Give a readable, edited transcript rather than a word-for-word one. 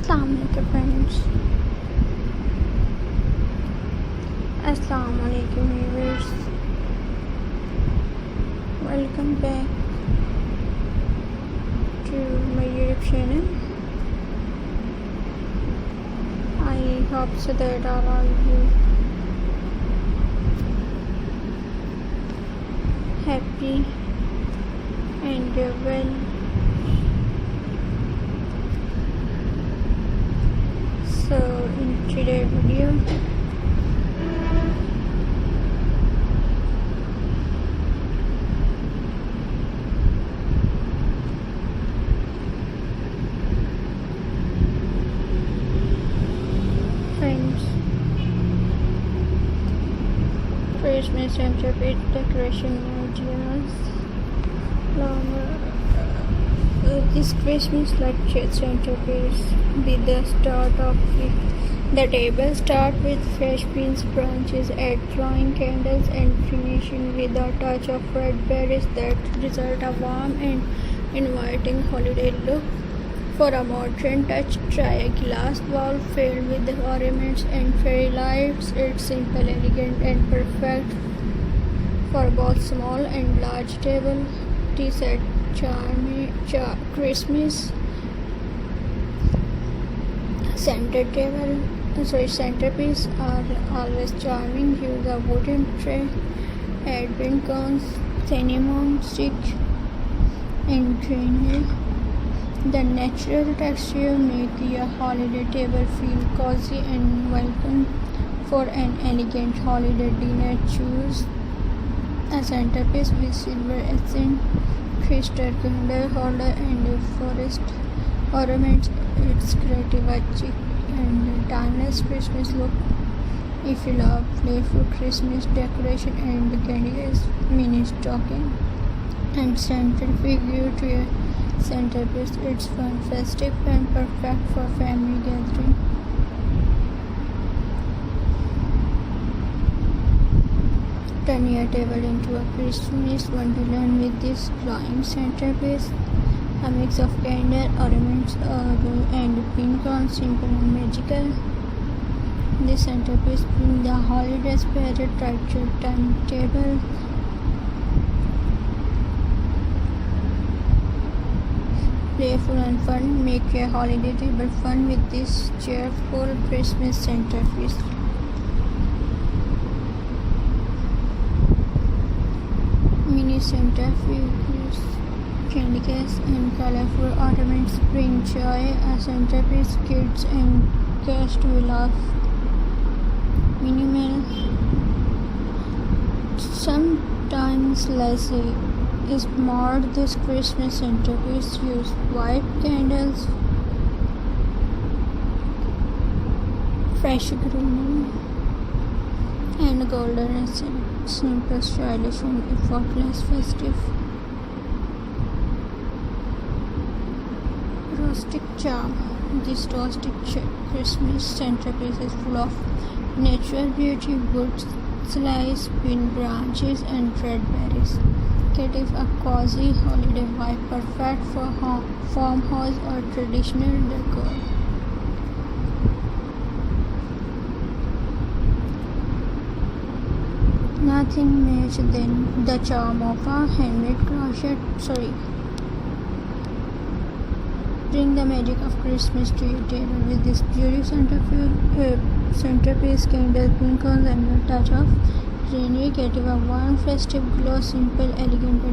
Assalamualaikum friends. Assalamualaikum viewers. Welcome back to my YouTube channel. I hope so that all of you happy and well. So in today's video friends, Christmas centerpiece decoration ideas. This Christmas lecture centerpiece be the start of it. The table start with fresh beans branches, add glowing candles and finishing with a touch of red berries that result a warm and inviting holiday look. For a modern touch, try a glass bowl filled with ornaments and fairy lights. It's simple, elegant and perfect for both small and large table. Tea set Christmas centerpiece are always charming. Use a wooden tray, add Pinecone, cinnamon stick and greenery. The natural texture make your holiday table feel cozy and welcome. For an elegant holiday dinner, choose a centerpiece with silver accent, crystal candle holder and forest ornaments. It's creative, chic and timeless Christmas look. If you love playful Christmas decoration and candies, mini stocking and central figure to your centerpiece, it's fun, festive and perfect for family gathering. Turn your table into a Christmas wonderland with this glowing centerpiece. A mix of candle, ornaments, and Pinecone, simple and magical. This centerpiece brings the holiday spirit right to your dining table. Playful and fun, make your holiday table fun with this cheerful Christmas centerpiece. Mini centerpiece, candy cases and colorful ornaments bring joy. A centerpiece kids and guests will love. Minimal, sometimes lazy, is more. This Christmas centerpiece use white candles, fresh greenery and golden accent. Simple, stylish and effortless, festive. Rustic charm. This rustic Christmas centerpiece is full of natural beauty, wood slice, pine branches and red berries. Give a cozy holiday vibe, perfect for farmhouse or traditional decor. Nothing matches than the charm of a handmade crochet. Bring the magic of Christmas to your table with this beautiful centerpiece, candle, Pinecone and a touch of greenery. Get a warm, festive glow, simple, elegant.